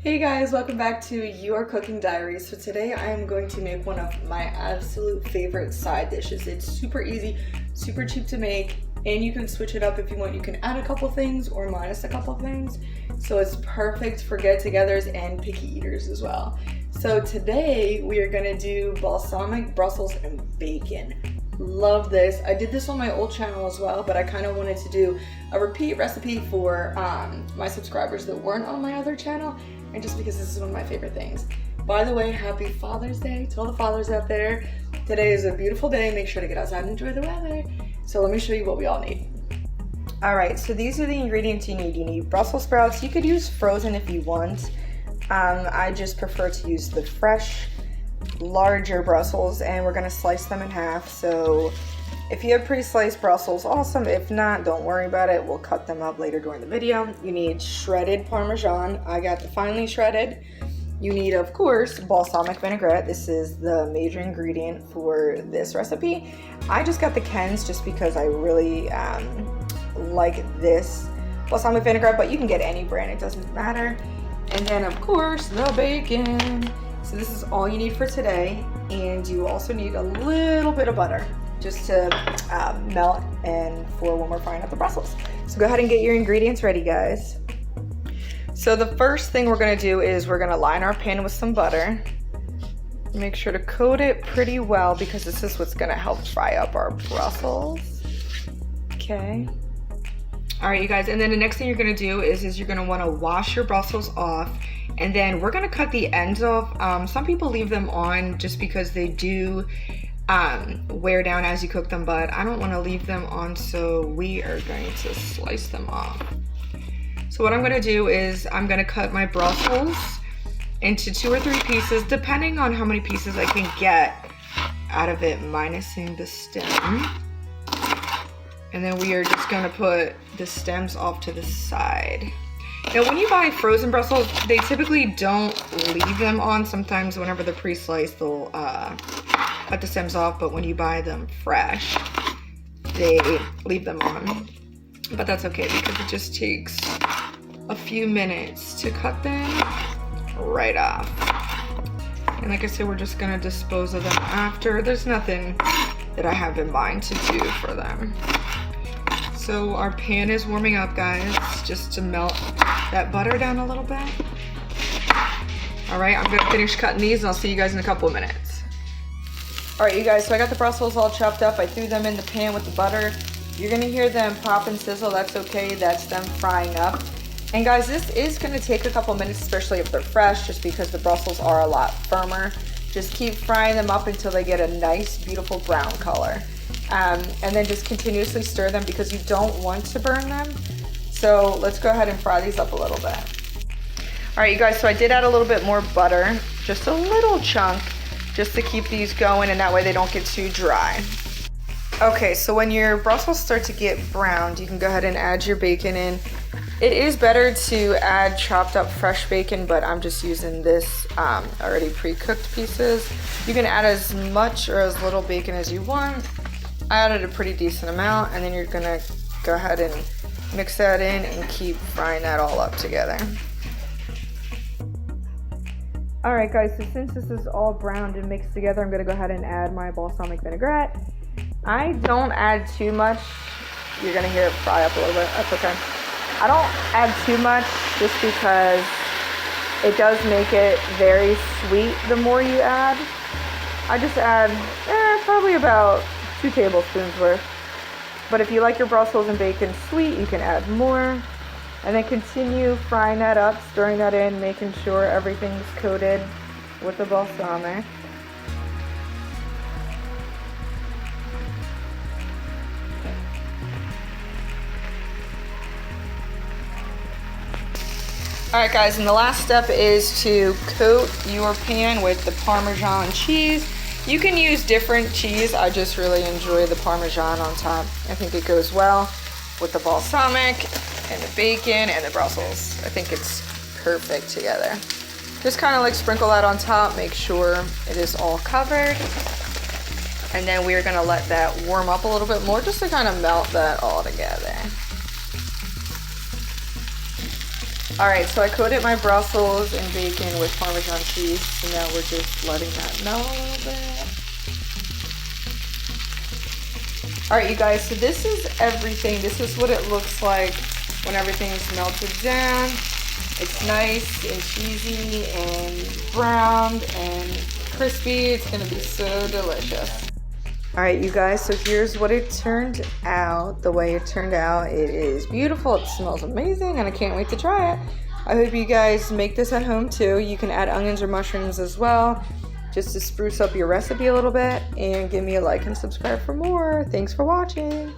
Hey guys, welcome back to Your Cooking Diary. So today I am going to make one of my absolute favorite side dishes. It's super easy, super cheap to make, and you can switch it up if you want. You can add a couple things or minus a couple things. So it's perfect for get-togethers and picky eaters as well. So today we are gonna do balsamic Brussels and bacon. Love this. I did this on my old channel as well, but I kind of wanted to do a repeat recipe for my subscribers that weren't on my other channel, and just because this is one of my favorite things. By the way, happy Father's Day to all the fathers out there. Today is a beautiful day. Make sure to get outside and enjoy the weather. So let me show you what we all need. All right, so these are the ingredients you need. You need Brussels sprouts. You could use frozen if you want. I just prefer to use the fresh, larger Brussels, and we're gonna slice them in half. So if you have pre-sliced Brussels, awesome. If not, don't worry about it. We'll cut them up later during the video. You need shredded Parmesan. I got the finely shredded. You need, of course, balsamic vinaigrette. This is the major ingredient for this recipe. I just got the Ken's just because I really like this balsamic vinaigrette, but you can get any brand, it doesn't matter. And then, of course, the bacon. So this is all you need for today, and you also need a little bit of butter just to melt and for when we're frying up the Brussels. So go ahead and get your ingredients ready, guys. So the first thing we're gonna do is we're gonna line our pan with some butter. Make sure to coat it pretty well because this is what's gonna help fry up our Brussels. Okay. All right, you guys, and then the next thing you're gonna do is you're gonna wanna wash your Brussels off, and then we're gonna cut the ends off. Some people leave them on just because they do wear down as you cook them, but I don't wanna leave them on, so we are going to slice them off. So what I'm gonna do is I'm gonna cut my Brussels into 2 or 3 pieces, depending on how many pieces I can get out of it, minusing the stem. And then we are just gonna put the stems off to the side. Now, when you buy frozen Brussels, they typically don't leave them on. Sometimes whenever they're pre-sliced, they'll cut the stems off, but when you buy them fresh, they leave them on. But that's okay because it just takes a few minutes to cut them right off. And like I said, we're just gonna dispose of them after. There's nothing that I have in mind to do for them. So our pan is warming up, guys, just to melt that butter down a little bit. All right, I'm gonna finish cutting these and I'll see you guys in a couple of minutes. All right, you guys, so I got the Brussels all chopped up. I threw them in the pan with the butter. You're gonna hear them pop and sizzle, that's okay, that's them frying up. And guys, this is gonna take a couple minutes, especially if they're fresh, just because the Brussels are a lot firmer. Just keep frying them up until they get a nice, beautiful brown color. And then just continuously stir them because you don't want to burn them. So let's go ahead and fry these up a little bit. All right, you guys, so I did add a little bit more butter, just a little chunk, just to keep these going, and that way they don't get too dry. Okay, so when your Brussels start to get browned, you can go ahead and add your bacon in. It is better to add chopped up fresh bacon, but I'm just using this already pre-cooked pieces. You can add as much or as little bacon as you want. I added a pretty decent amount, and then you're gonna go ahead and mix that in and keep frying that all up together. All right, guys, so since this is all browned and mixed together, I'm gonna go ahead and add my balsamic vinaigrette. I don't add too much. You're gonna hear it fry up a little bit, that's okay. I don't add too much just because it does make it very sweet the more you add. I just add probably about 2 tablespoons worth. But if you like your Brussels and bacon sweet, you can add more. And then continue frying that up, stirring that in, making sure everything's coated with the balsamic. All right, guys, and the last step is to coat your pan with the Parmesan cheese. You can use different cheese. I just really enjoy the Parmesan on top. I think it goes well with the balsamic and the bacon and the Brussels. I think it's perfect together. Just kind of like sprinkle that on top, make sure it is all covered. And then we're gonna let that warm up a little bit more just to kind of melt that all together. All right, so I coated my Brussels and bacon with Parmesan cheese. So now we're just letting that melt a little bit. All right, you guys, so this is everything. This is what it looks like when everything is melted down. It's nice and cheesy and browned and crispy. It's gonna be so delicious. All right, you guys, so here's what it turned out. The way it turned out, it is beautiful. It smells amazing, and I can't wait to try it. I hope you guys make this at home too. You can add onions or mushrooms as well, just to spruce up your recipe a little bit. And give me a like and subscribe for more. Thanks for watching.